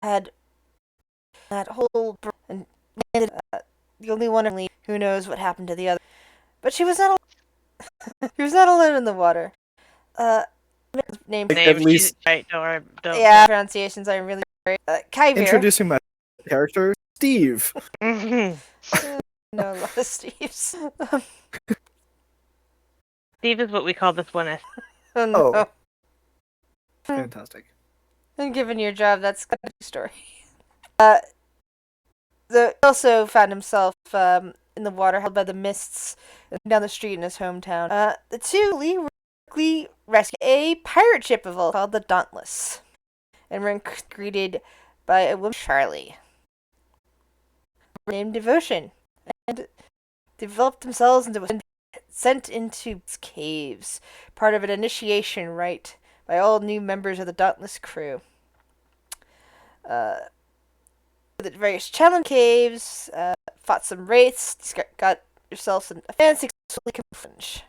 had that whole and landed, the only one who knows what happened to the other. But she was not she was not alone in the water. Uh, named Like, Name, at least right, don't. yeah, pronunciations I'm really sorry. Kyver. introducing my character, Steve. Steve No, a lot of Steves. is what we call this one. Oh no. Oh, fantastic. And given your job, that's a good story. Uh, he also found himself in the water, held by the mists, down the street in his hometown. The two quickly rescued a pirate ship of all called the Dauntless, and were greeted by a woman, Charlie, named Devotion, and developed themselves into sent into caves, part of an initiation rite by all new members of the Dauntless crew. The various challenge caves, fought some wraiths, got yourself a fancy confrontation.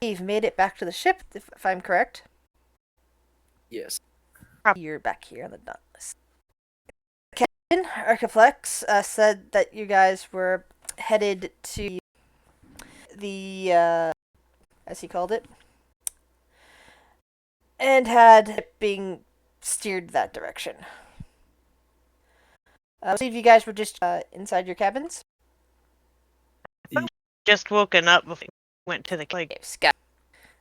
You've made it back to the ship, if I'm correct. Yes. You're back here on the Dauntless. Captain Archiplex said that you guys were headed to the, as he called it, and had being steered that direction. I believe you guys were just inside your cabins. Just woken up before we went to the caves. I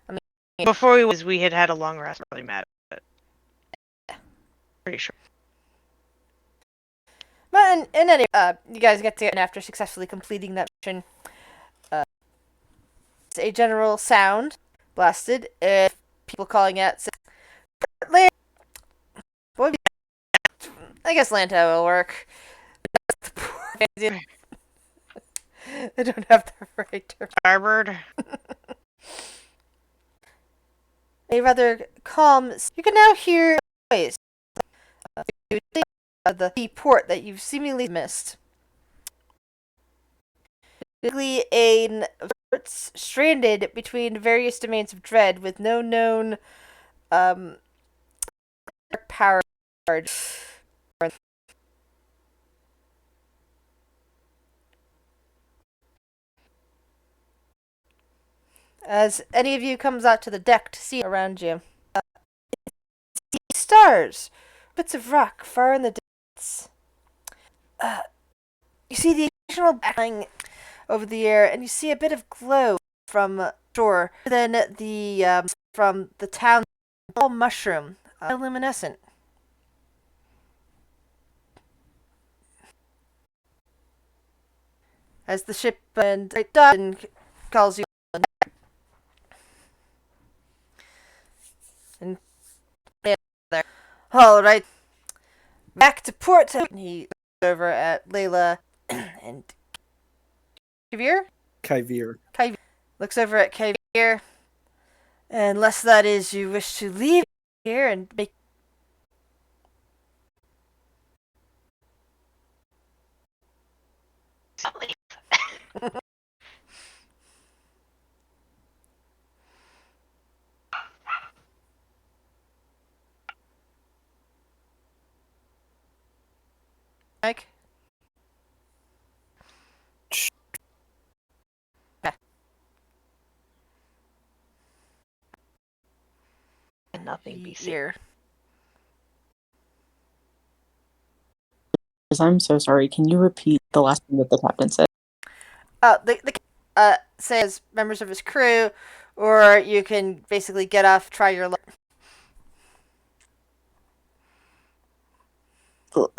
mean, before we had a long rest. Really mad, but pretty sure. But in any, you guys get to it after successfully completing that mission. A general sound blasted. If people calling out, I guess Lanta will work. I don't have the right term. Starboard. A rather calm. You can now hear noise. The port that you've seemingly missed. Basically, a stranded between various domains of dread with no known power. As any of you comes out to the deck to see around you, stars, bits of rock far in the distance. You see the occasional flying over the air, and you see a bit of glow from shore. Then the from the town, all mushroom, luminescent. As the ship and calls you. And there. All right, back to port. He looks over at Layla and Kavir. Kyver. Looks over at Kavir. Unless that is you wish to leave here and make. Mike? And nothing be here. I'm so sorry. Can you repeat the last thing that the captain said? The says members of his crew, or you can basically get off, try your luck.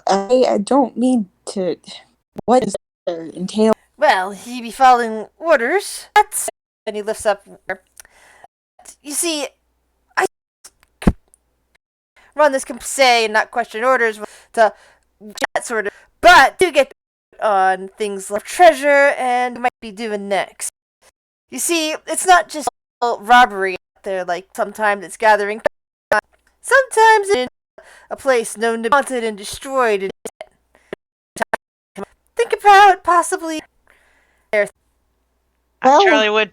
I don't mean to. What does that entail? Well, he be following orders. That's and he lifts up. You see, I run this say and not question orders to that sort of, but do get on things like treasure and might be doing next. You see, it's not just robbery out there. Like sometimes it's gathering. Sometimes it's a place known to be haunted and destroyed. Think about possibly. Well, Charlie would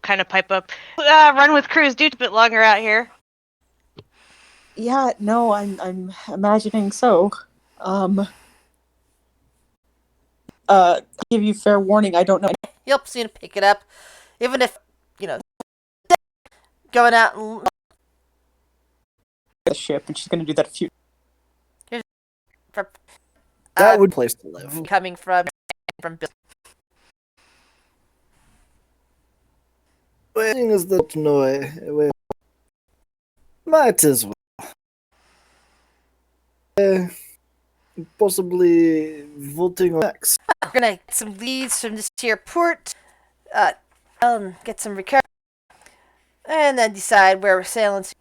kind of pipe up. Run with crews. Do a bit longer out here. Yeah, no, I'm imagining so. Give you fair warning, I don't know He'll soon pick it up, even if going out and the ship, and she's gonna do that a few. That would be a place to live. coming from Bill. Waiting is that no, might as well. Possibly voting on next. We're gonna get some leads from this here port, get some recovery, and then decide where we're sailing to.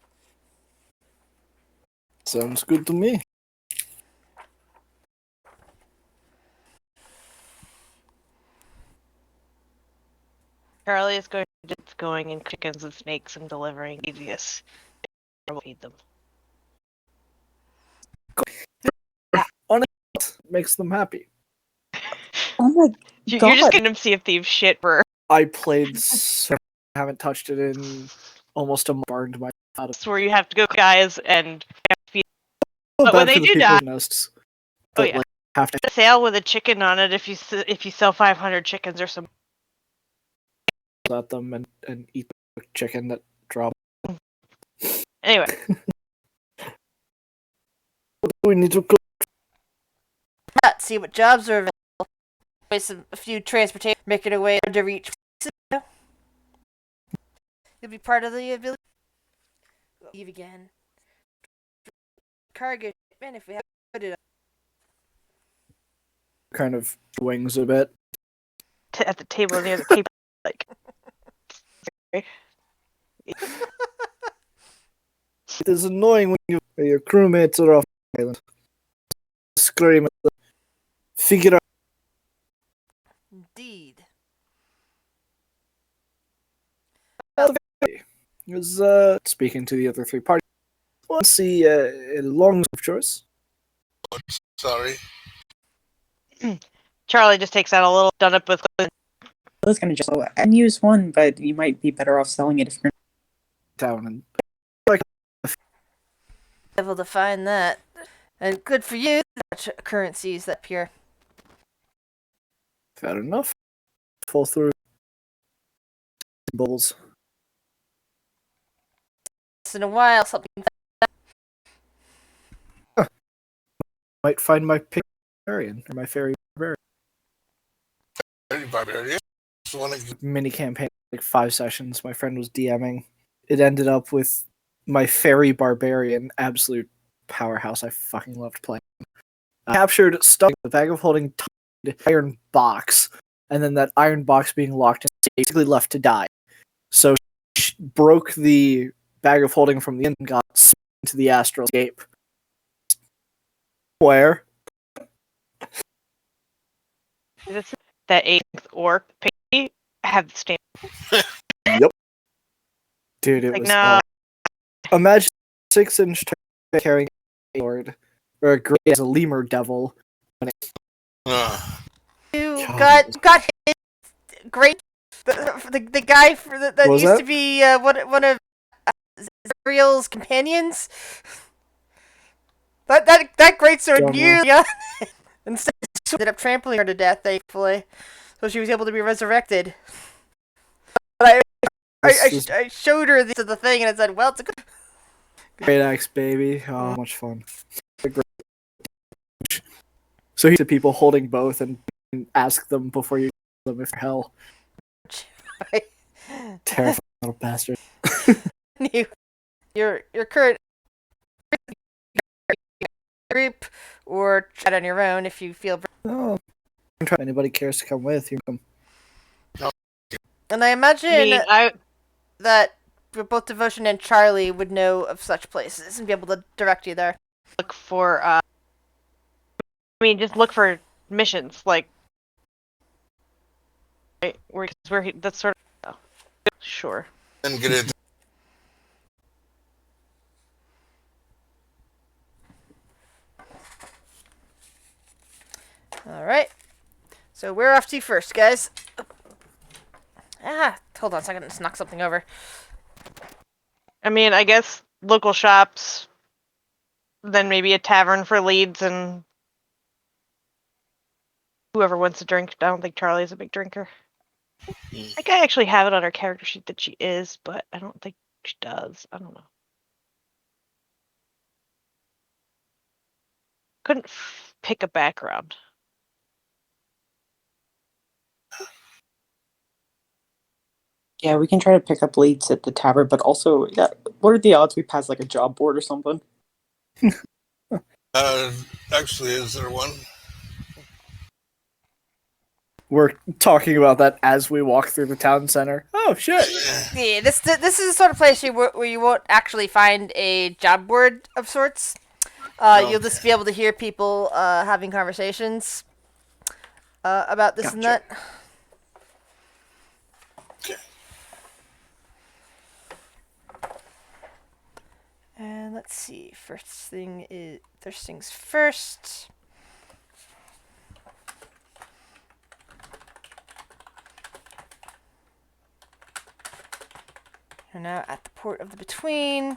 Sounds good to me. Charlie is going in chickens and snakes and delivering easiest. We'll feed them. Makes them happy. Oh my You're God. just getting them Sea of Thieves shit for. I played so haven't touched it in almost a month. Burned my out of That's where you have to go, guys, and feed. feel But bad when for they the do people die- who nests Oh that, yeah, like, have to sail with a chicken on it if you sell 500 chickens or some. at them and eat the chicken that drop. Anyway, We need to cook. See what jobs are available. Waste a few transportation, making our way to reach. You'll be part of the village. Leave again. Cargo, man. If we have to put it Kind of wings a bit. at the table near the table, like. It is annoying when your crewmates are off the island. Scream at them. Figure out. indeed. Is speaking to the other three parties. Want to see a long of choice? Sorry. Charlie just takes out a little done up with. I was gonna just and use one, but you might be better off selling it if you're. Down and Able to find that, and good for you. Currencies that pure. fair enough. Fall through bubbles. Once in a while, something. Might find my barbarian or my fairy barbarian. Very barbarian. Just wanna Mini campaign, like 5 sessions. My friend was DMing. It ended up with my fairy barbarian, absolute powerhouse. I fucking loved playing. Captured, stuck in the bag of holding, iron box, and then that iron box being locked in, basically left to die. So she broke the bag of holding from the end and got into the astral escape. Where? That 8th orc piggy have the stamp. Yep. Dude, it Like, was. no. Imagine 6-inch carrying a sword, or a gray as a lemur devil. You God. got hit. Great. The guy that What was used that? to be one of Zariel's companions. That greatsword Don't knew ya. Instead, ended up trampling her to death, thankfully, so she was able to be resurrected. But I showed her the thing, and I said, "Well, it's a good." Great axe, baby. Oh, much fun. So he to people holding both and ask them before you kill them if hell. Terrifying little bastard. Your current group, or try it on your own if you feel. Oh, if anybody cares to come with, you come. And I imagine I that both Devotion and Charlie would know of such places and be able to direct you there. look for. Just look for missions, like. Right, where he, that's sort of. Oh, sure. and get it. All right. So we're off to first, guys. Hold on a second. Let's knock something over. I guess local shops, then maybe a tavern for leads and whoever wants to drink. I don't think Charlie's a big drinker. I Mm. think I actually have it on her character sheet that she is, but I don't think she does. I don't know. Couldn't pick a background. Yeah, we can try to pick up leads at the tavern, but also, yeah, what are the odds we pass like a job board or something? Actually, is there one? We're talking about that as we walk through the town center. Oh shit! Yeah, this is the sort of place where you won't actually find a job board of sorts. You'll just be able to hear people having conversations about this and Gotcha. that. Okay. And let's see. First things first. You're now at the port of the Between.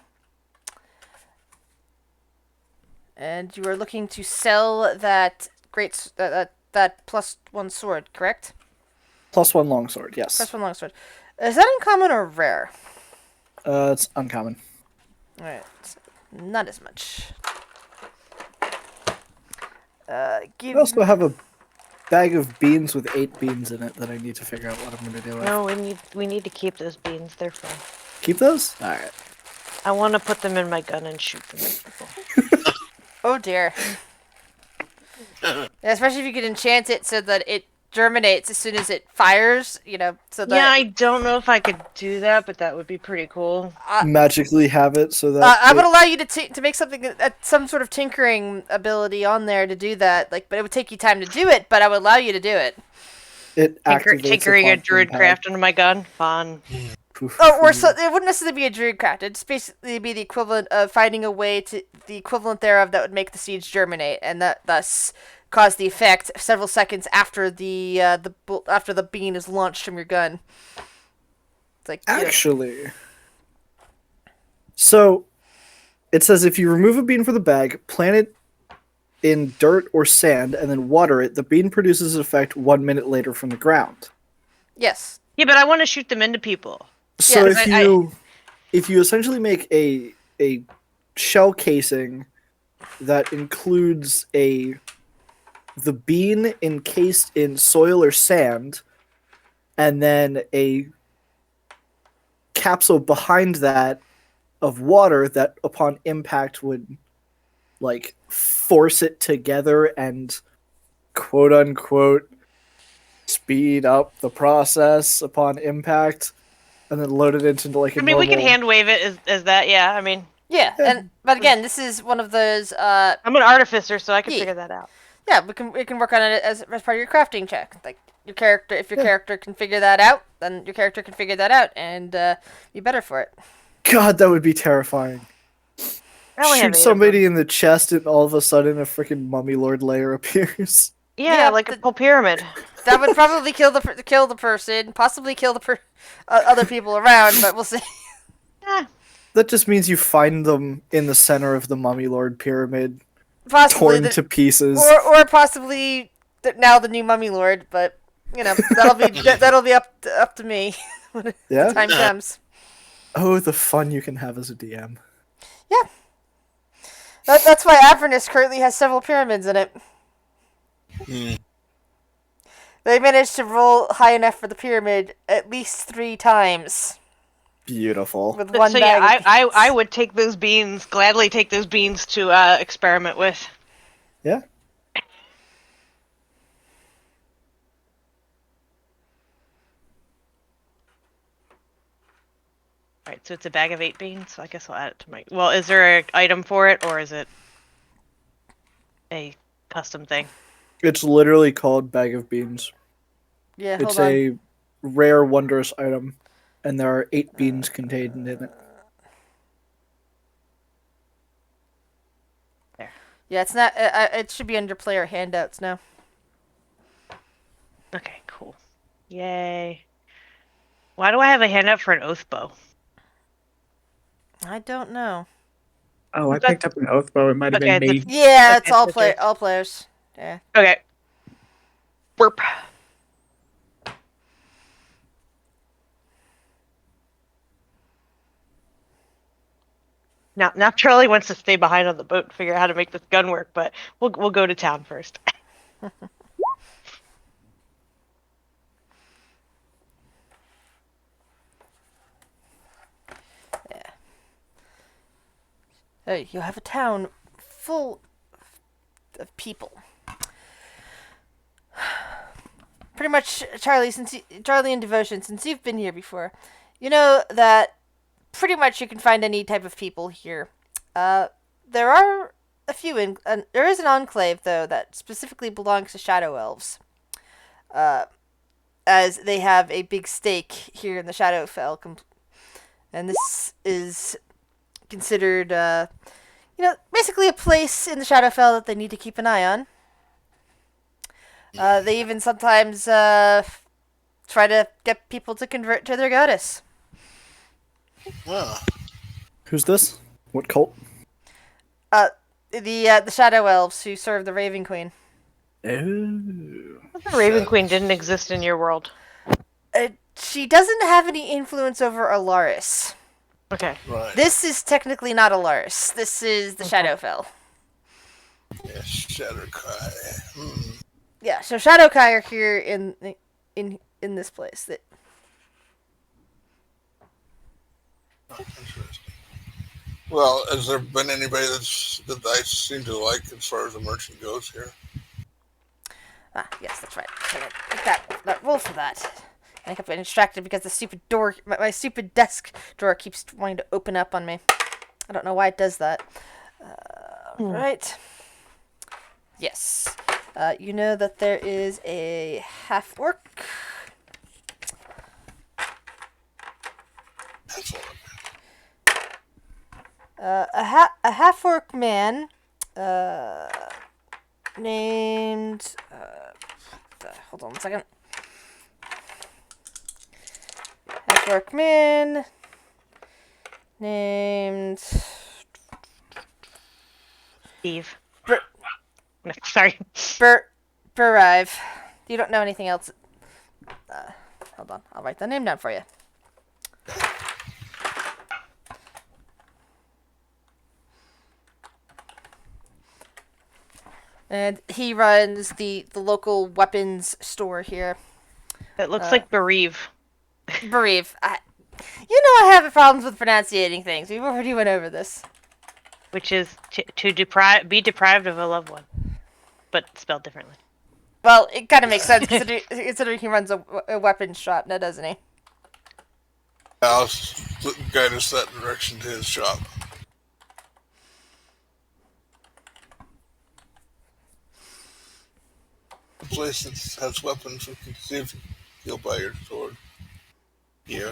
And you are looking to sell that that +1 sword, correct? +1 longsword, yes. +1 longsword. Is that uncommon or rare? It's uncommon. Alright. Not as much. I Give also have a bag of beans with 8 beans in it that I need to figure out what I'm going to do with. No, we need to keep those beans. They're fun. Keep those? Alright. I want to put them in my gun and shoot them at people. Oh dear. Yeah, especially if you could enchant it so that it germinates as soon as it fires, so that... Yeah, I don't know if I could do that, but that would be pretty cool. Magically have it so that I would allow you to make something, some sort of tinkering ability on there to do that, but it would take you time to do it, but I would allow you to do it. it activates Tinkering a upon druid impact. craft into my gun? Fun. It wouldn't necessarily be a druid craft. It'd just basically be the equivalent of finding a way the equivalent thereof that would make the seeds germinate, and that thus cause the effect several seconds after after the bean is launched from your gun. It's like Actually. So, it says if you remove a bean from the bag, plant it in dirt or sand, and then water it, the bean produces an effect 1 minute later from the ground. Yes. Yeah, but I want to shoot them into people. So Yes, if you essentially make a shell casing that includes the bean encased in soil or sand, and then a capsule behind that of water that upon impact would force it together and quote unquote speed up the process upon impact, and then load it into I mean, we can hand wave it as that, yeah. I mean, yeah, but again, this is one of those. I'm an artificer, so I can Yeah. figure that out. Yeah, we can work on it as part of your crafting check. Like your character, if your character can figure that out, then your character can figure that out and be better for it. God, that would be terrifying. I only have 8 Shoot of somebody in the chest, and all of a sudden a freaking mummy lord layer appears. them. Yeah, like a full pyramid. That would probably kill the person, possibly kill the other people around, but we'll see. Eh, That just means you find them in the center of the mummy lord pyramid, Possibly torn to pieces. or possibly now the new mummy lord, but that'll be up to me when Yeah. the time comes. Oh, the fun you can have as a DM. Yeah. That's why Avernus currently has several pyramids in it. Hmm. They managed to roll high enough for the pyramid at least 3 times Beautiful. with one so bag. yeah, of beans. I would take those beans, gladly take those beans to experiment with. Yeah. Alright, so it's a bag of 8 beans, so I guess I'll add it to my... Well, is there an item for it, or is it a custom thing? It's literally called bag of beans. Yeah, It's hold on. a rare, wondrous item, and there are 8 beans contained in it. Yeah, it's not. It should be under player handouts now. Okay, cool. Yay. Why do I have a handout for an oath bow? I don't know. Oh, I That's- picked up an oath bow. It might have Okay, been me. that's- Yeah, it's Okay, all okay. all players. Yeah. Okay. Burp. Now Charlie wants to stay behind on the boat and figure out how to make this gun work, but we'll go to town first. You have a town full of people. Pretty much, Charlie and Devotion, since you've been here before, you know that pretty much you can find any type of people here. There are a few there is an enclave though that specifically belongs to Shadow Elves, as they have a big stake here in the Shadowfell, and this is considered, basically a place in the Shadowfell that they need to keep an eye on. They even sometimes try to get people to convert to their goddess. Well, Who's this? What cult? The Shadow Elves who serve the Raven Queen. Oh. The Raven Queen didn't exist in your world. She doesn't have any influence over Alaris. Okay. right. This is technically not Alaris. This is the Shadowfell. Yeah, Shatterkai. Hmm. Yeah, so Shadowkai are here in this place. Interesting. Well, has there been anybody that I seem to like as far as the merchant goes here? Yes, that's right. I'm gonna make that roll for that. I kept getting distracted because the stupid door, my stupid desk drawer keeps wanting to open up on me. I don't know why it does that. Right. Yes. You know that there is a half-orc. That's all. A half-orc man, named, hold on one second. Half-orc man, named... Steve. Bur- No, sorry. Burive. You don't know anything else. Hold on, I'll write the name down for you. And he runs the local weapons store here. It looks like bereave. Bereave. You know I have problems with pronunciating things. We've already went over this. Which is to be deprived of a loved one, but spelled differently. Well, it kind of makes sense considering he runs a weapons shop now, doesn't he? I'll guide us that direction to his shop. A place that has weapons, we can see if he'll buy your sword. Yeah.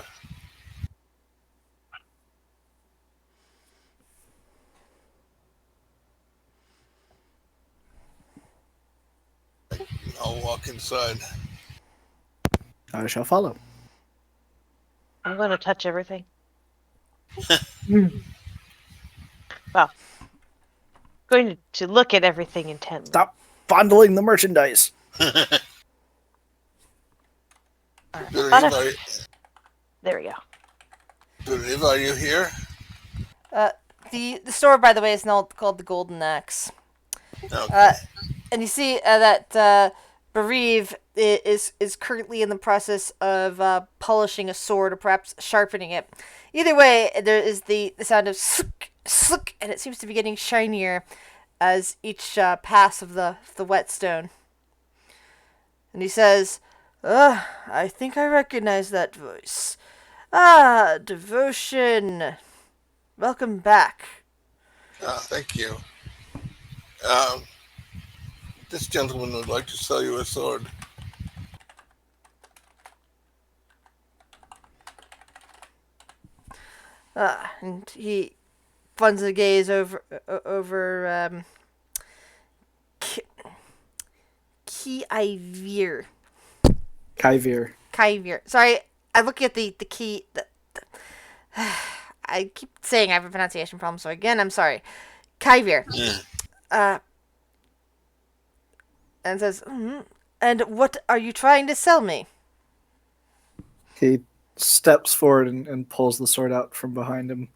I'll walk inside. I shall follow. I'm going to touch everything. Well, going to look at everything intently. Stop fondling the merchandise. Good But Eve, are, There we go. Good Eve, are you here? The store, by the way, is now called the Golden Axe. Okay. And you see that Bereave is currently in the process of polishing a sword or perhaps sharpening it. Either way, there is the sound of slick, slick, and it seems to be getting shinier as each pass of the whetstone. And he says, I think I recognize that voice. Ah, Devotion. Welcome back. Thank you. This gentleman would like to sell you a sword. And he runs a gaze over Kyvir. Kyvir. Sorry, I look at the key. I keep saying I have a pronunciation problem, so again, I'm sorry. Kyvir. Yeah. And says, And what are you trying to sell me? He steps forward and pulls the sword out from behind him,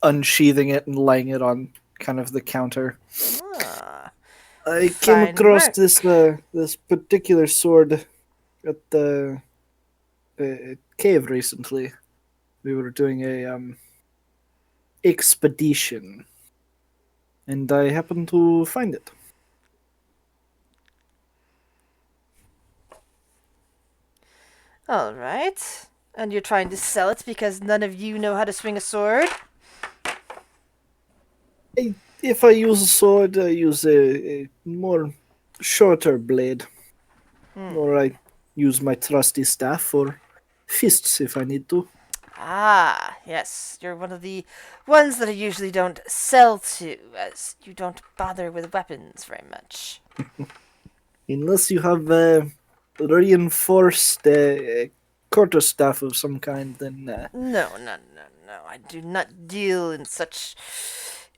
unsheathing it and laying it on kind of the counter. Ah, I came fine across work. this particular sword at the cave recently. We were doing a expedition, and I happened to find it. All right. And you're trying to sell it because none of you know how to swing a sword? If I use a sword, I use a more shorter blade, or I use my trusty staff for fists if I need to. Ah, yes. You're one of the ones that I usually don't sell to, as you don't bother with weapons very much. Unless you have reinforced quarterstaff of some kind, then No, no, no, no. I do not deal in such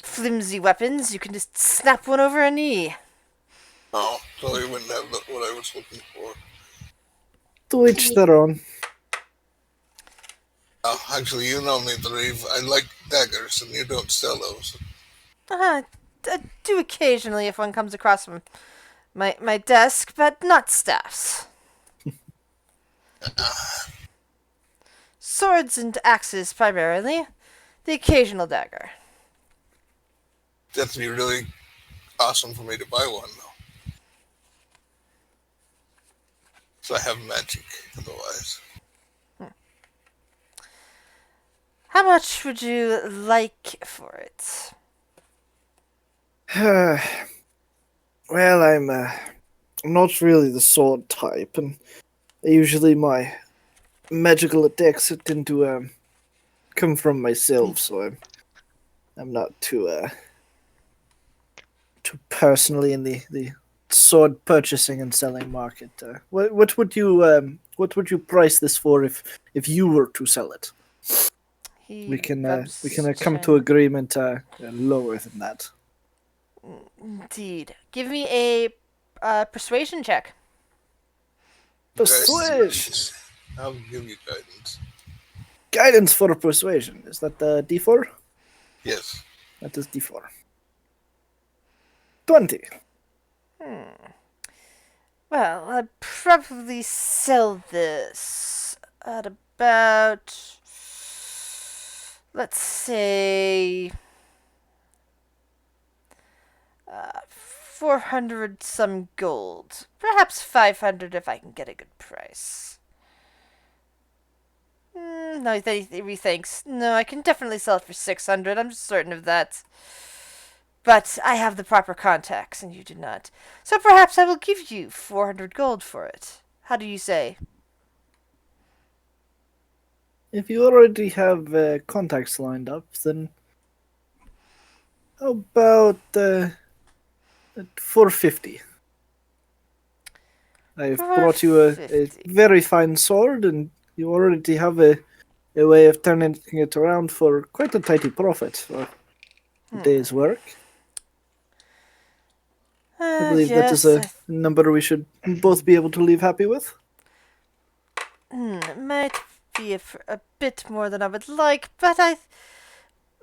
flimsy weapons. You can just snap one over a knee. Oh, so you wouldn't have what I was looking for. to each their own. Actually, you know me, Dreve. I like daggers, and you don't sell those. I do occasionally if one comes across my desk, but not staffs. Swords and axes primarily. The occasional dagger. That'd be really awesome for me to buy one, though. So I have magic, otherwise. How much would you like for it? Well, I'm not really the sword type, and usually my magical attacks tend to come from myself, so I'm not too personally in the sword purchasing and selling market. What would you price this for if you were to sell it? He We can rubs come his to chin. agreement lower than that. Indeed. Give me a persuasion check. Persuasion. I'll give you guidance. Guidance for persuasion. Is that D4? Yes. That is D4. 20. Well, I'd probably sell this at about, let's say, 400 some gold. Perhaps 500 if I can get a good price. No, he rethinks. No, I can definitely sell it for 600. I'm certain of that. But I have the proper contacts, and you do not. So perhaps I will give you 400 gold for it. How do you say? If you already have contacts lined up, then how about at 450? I've brought you a 450. very fine sword, and you already have a way of turning it around for quite a tidy profit for a day's work. I believe that is Yes, a number we should both be able to leave happy with. it might be a bit more than I would like, but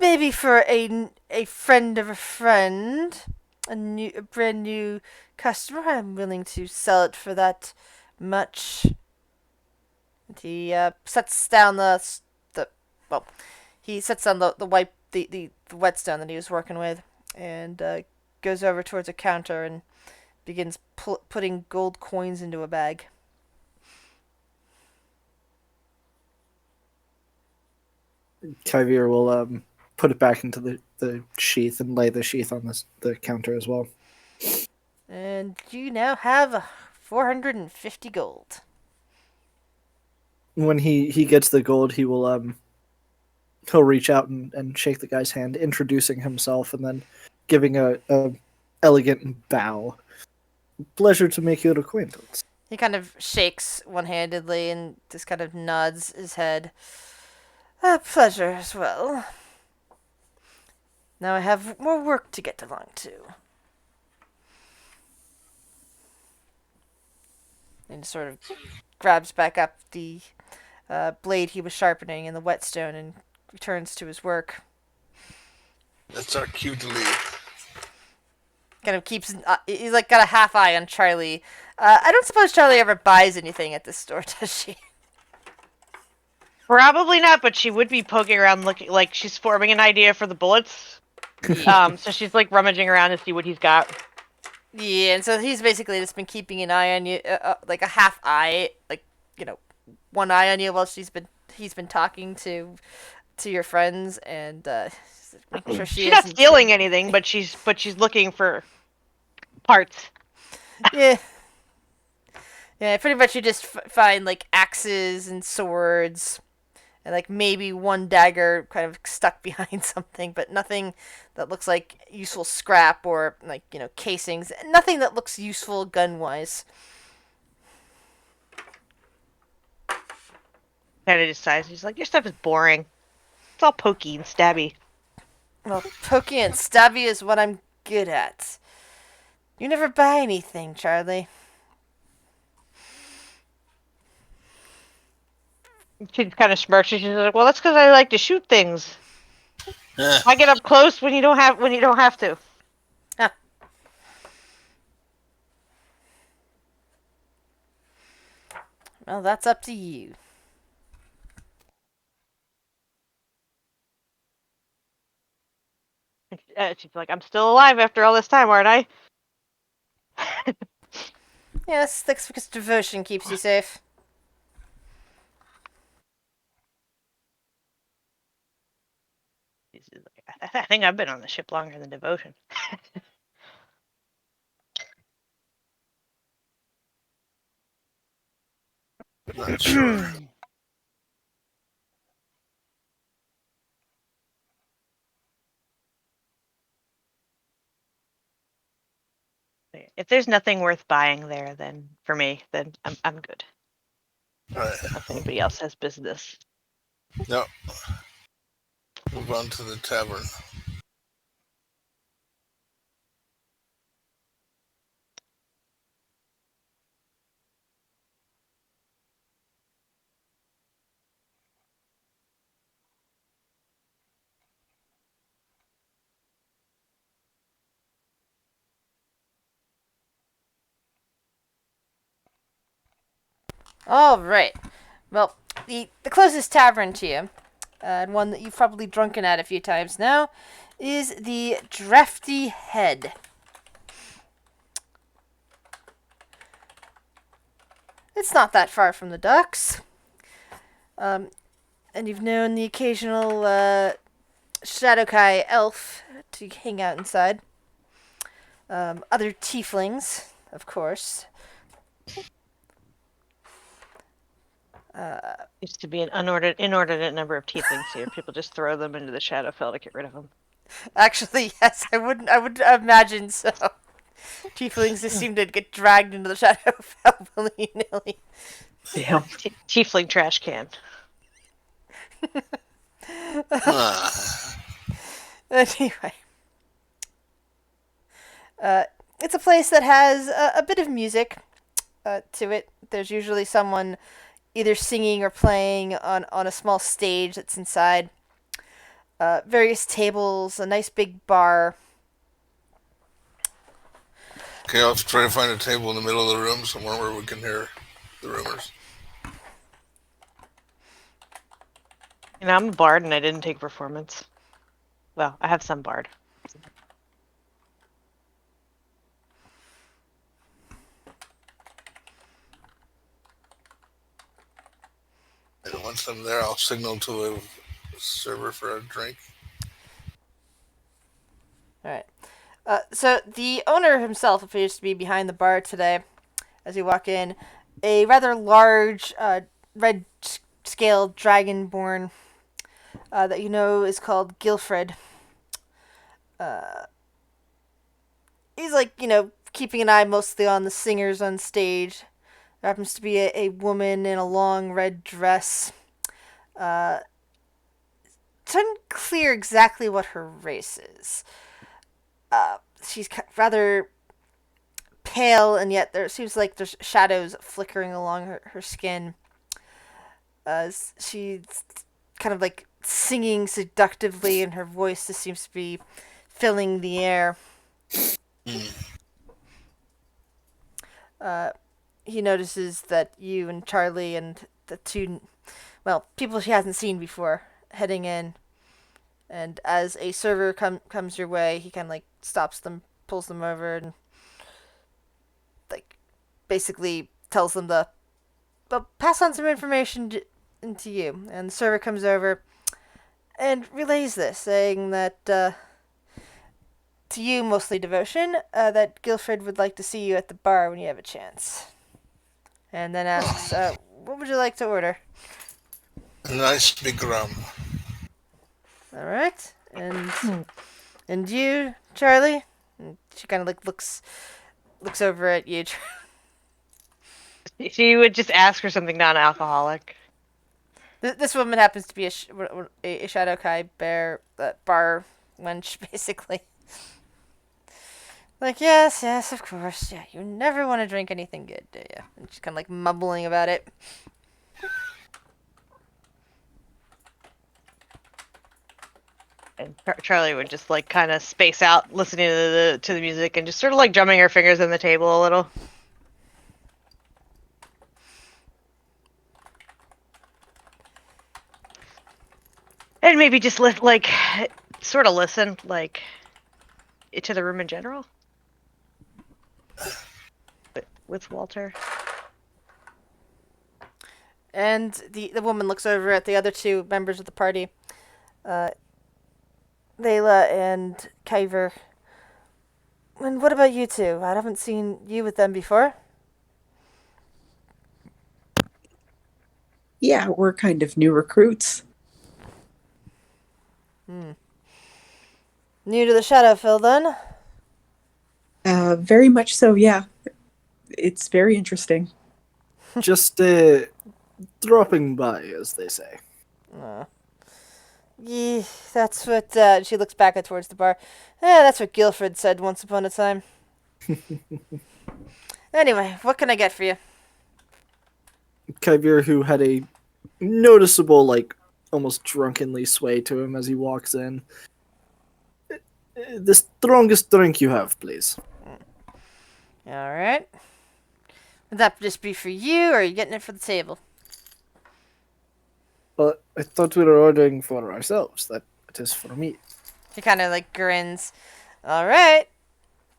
maybe for a friend of a friend, a brand new customer, I'm willing to sell it for that much. And he sets down he sets down the whetstone that he was working with, and goes over towards a counter and begins putting gold coins into a bag. Kyvier will put it back into the sheath and lay the sheath on the counter as well. And you now have 450 gold. When he gets the gold, he'll reach out and shake the guy's hand, introducing himself, and then giving a elegant bow. Pleasure to make your acquaintance. He kind of shakes one-handedly and just kind of nods his head. A pleasure as well. Now I have more work to get along to. and sort of grabs back up the blade he was sharpening in the whetstone and returns to his work. That's our cue to leave. Kind of keeps he's like got a half eye on Charlie. I don't suppose Charlie ever buys anything at this store, does she? Probably not, but she would be poking around, looking like she's forming an idea for the bullets. So she's like rummaging around to see what he's got. Yeah, and so he's basically just been keeping an eye on you, like a half eye, like, you know, one eye on you while he's been talking to your friends, and making sure She's not stealing anything, but she's looking for parts. Yeah. Yeah, pretty much you just find like axes and swords, and like maybe one dagger kind of stuck behind something, but nothing that looks like useful scrap or like, you know, casings. Nothing that looks useful gun-wise. Kind of decides, he's like, your stuff is boring. It's all pokey and stabby. Well, pokey and stabby is what I'm good at. You never buy anything, Charlie. She kind of smirks. She's like, well, that's because I like to shoot things. I get up close when you don't have to. Huh. Well, that's up to you. She's like, I'm still alive after all this time, aren't I? Yes, that's because devotion keeps you safe. She's like, I think I've been on the ship longer than devotion. Not sure. If there's nothing worth buying there, then for me, then I'm good. Right. If anybody else has business. No. Move on to the tavern. All right. Well, the closest tavern to you, and one that you've probably drunken at a few times now, is the Drafty Head. It's not that far from the docks. And you've known the occasional Shadowkai elf to hang out inside. Other tieflings, of course. Used to be an inordinate number of tieflings here. People just throw them into the Shadowfell to get rid of them. Actually, yes, I would imagine so. Tieflings just seem to get dragged into the Shadowfell willy-nilly. Damn. Tiefling trash can. Anyway. It's a place that has a bit of music to it. There's usually someone either singing or playing on a small stage that's inside. Various tables, a nice big bar. Okay, I'll have to try to find a table in the middle of the room somewhere where we can hear the rumors. You know, I'm a bard and I didn't take performance. Well, I have some bard. And once I'm there, I'll signal to a server for a drink. Alright. So the owner himself appears to be behind the bar today as you walk in. A rather large, red-scaled dragonborn that you know is called Gilfred. He's like, you know, keeping an eye mostly on the singers on stage. There happens to be a woman in a long red dress. It's unclear exactly what her race is. She's rather pale, and yet there seems like there's shadows flickering along her skin. She's kind of like singing seductively, and her voice just seems to be filling the air. He notices that you and Charlie and the two, well, people she hasn't seen before, heading in. And as a server comes your way, he kind of like stops them, pulls them over, and like basically tells them well, pass on some information to you. And the server comes over and relays this, saying that to you, mostly devotion, that Guilford would like to see you at the bar when you have a chance. And then asks, what would you like to order? A nice big rum. All right, and you, Charlie? And she kind of like looks over at you. She would just ask for something non-alcoholic. This woman happens to be a Shadow Kai bear bar wench, basically. Like, yes, of course. Yeah, you never want to drink anything good, do you? And she's kind of like mumbling about it. And Charlie would just like kind of space out, listening to the music, and just sort of like drumming her fingers on the table a little. And maybe just sort of listen, like, to the room in general. But with Walter. And the woman looks over at the other two members of the party. Layla and Kyver. And what about you two? I haven't seen you with them before. Yeah, we're kind of new recruits. New to the Shadowfell, then? Very much so, yeah. It's very interesting. Just dropping by, as they say. Yeah, that's what, she looks back at towards the bar. That's what Guilford said once upon a time. Anyway, what can I get for you? Kyvir, who had a noticeable, like, almost drunkenly sway to him as he walks in. The strongest drink you have, please. Alright. Would that just be for you, or are you getting it for the table? But I thought we were ordering for ourselves. That it is for me. He kind of like grins. Alright.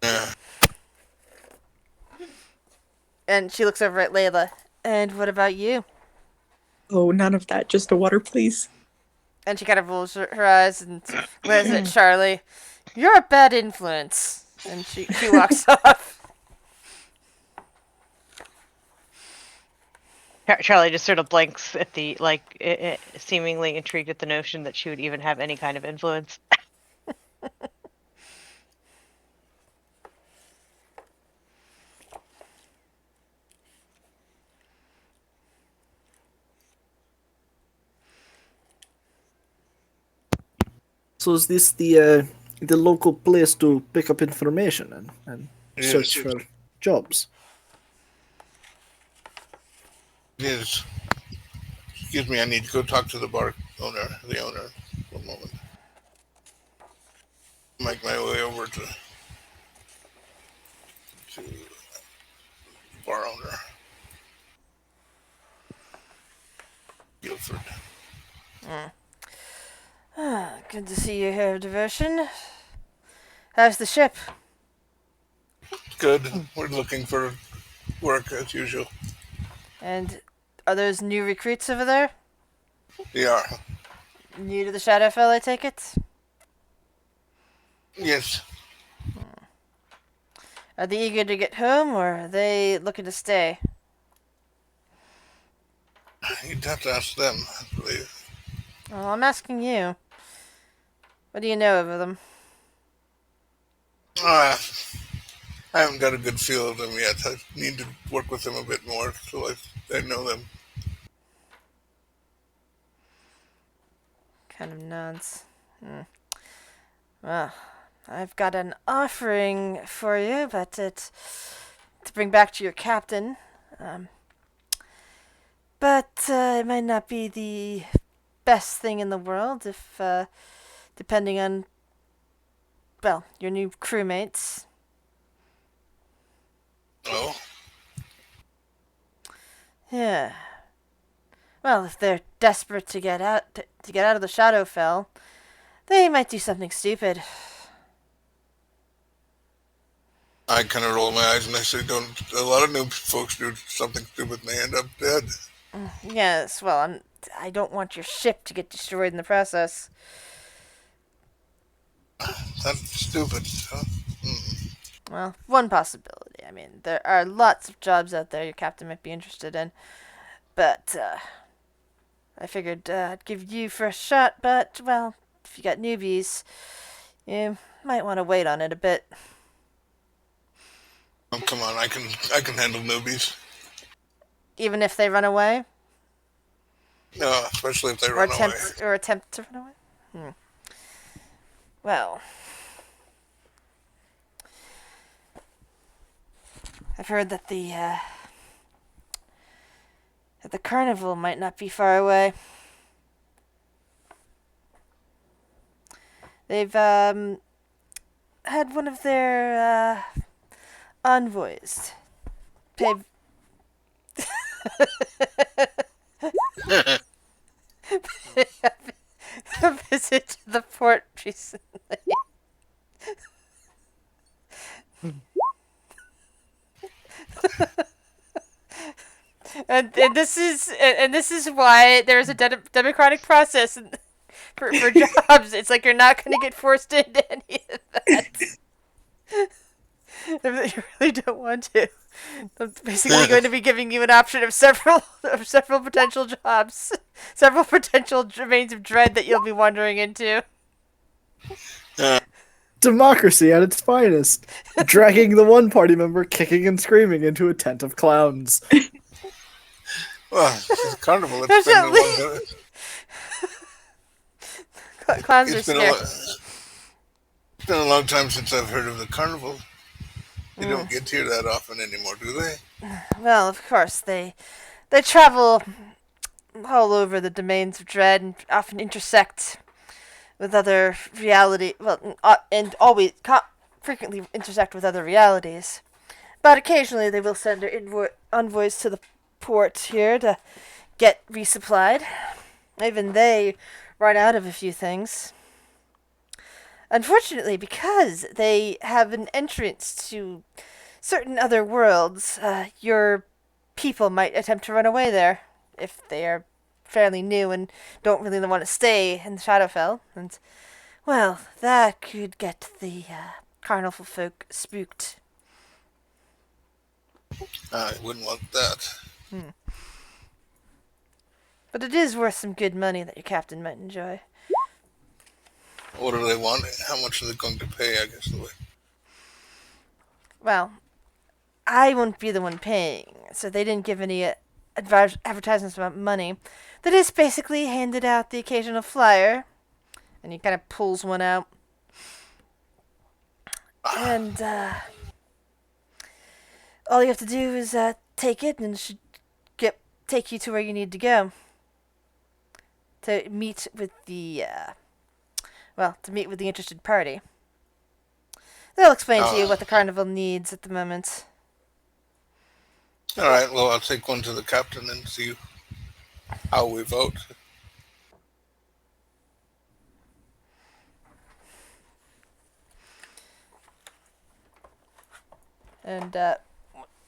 Yeah. And she looks over at Layla. And what about you? Oh, none of that. Just a water, please. And she kind of rolls her eyes and glares at Charlie. You're a bad influence. And she walks off. Charlie just sort of blinks at the, like, seemingly intrigued at the notion that she would even have any kind of influence. So is this the local place to pick up information and Yes, search yes. for jobs? Yes. Excuse me, I need to go talk to the the owner, for a moment. Make my way over to the bar owner. Guilford. Good to see you here, Devotion. How's the ship? Good. We're looking for work as usual. And are those new recruits over there? They are. New to the Shadowfell, I take it? Yes. Are they eager to get home, or are they looking to stay? You'd have to ask them, I believe. Oh, I'm asking you. What do you know of them? I haven't got a good feel of them yet. I need to work with them a bit more so I know them. Kind of nods. Well, I've got an offering for you, but it to bring back to your captain. But it might not be the best thing in the world if, depending on, well, your new crewmates. Oh, Yeah. Well, if they're desperate to get out to get out of the Shadowfell, they might do something stupid. I kind of roll my eyes and I say, "Don't a lot of new folks do something stupid and they end up dead?" Yes, well, I don't want your ship to get destroyed in the process. That's stupid. Huh? Well, one possibility. I mean, there are lots of jobs out there your captain might be interested in, but I figured I'd give you first shot. But well, if you got newbies, you might want to wait on it a bit. Oh, come on, I can handle newbies. Even if they run away, No, especially if they or run away. attempt to run away. Well, I've heard that the carnival might not be far away. They've had one of their envoys pay a visit to the port recently. And this is why there's a democratic process for jobs. It's like you're not going to get forced into any of that. If you really don't want to. I'm basically going to be giving you an option of several potential jobs, several potential domains of dread that you'll be wandering into. Democracy at its finest. Dragging the one party member kicking and screaming into a tent of clowns. Well, it's a carnival. There's It's at been, least- Clowns are it's been scary. it's been a long time since I've heard of the carnival. They don't get here that often anymore, do they? Well, of course, they travel all over the domains of dread and often intersect with other reality. Well, and always frequently intersect with other realities. But occasionally they will send their envoys to the port here to get resupplied. Even they run out of a few things. Unfortunately, because they have an entrance to certain other worlds, your people might attempt to run away there if they are fairly new and don't really want to stay in the Shadowfell. And, well, that could get the carnival folk spooked. I wouldn't want that. But it is worth some good money that your captain might enjoy. What do they want? How much are they going to pay? I guess the way. Well, I won't be the one paying, so they didn't give any advertisements about money. They just basically handed out the occasional flyer, and he kind of pulls one out. And all you have to do is take it, and it should take you to where you need to go. To meet with the interested party. They'll explain to you what the carnival needs at the moment. All right. Well, I'll take one to the captain and see how we vote. And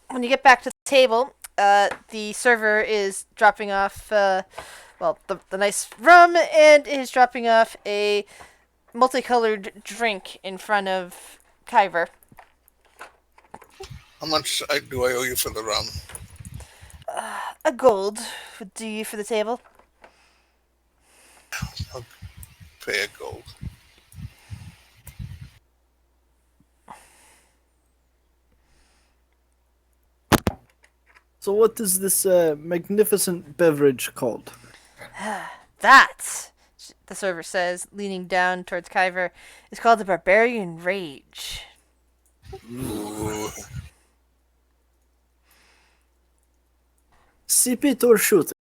when you get back to the table, the server is dropping off, the nice rum, and is dropping off a multicolored drink in front of Kyver. How much do I owe you for the rum? A gold would do you for the table. I'll pay a gold. So what is this magnificent beverage called? That, the server says, leaning down towards Kyver, is called the Barbarian Rage. Ooh. Sip it or shoot it.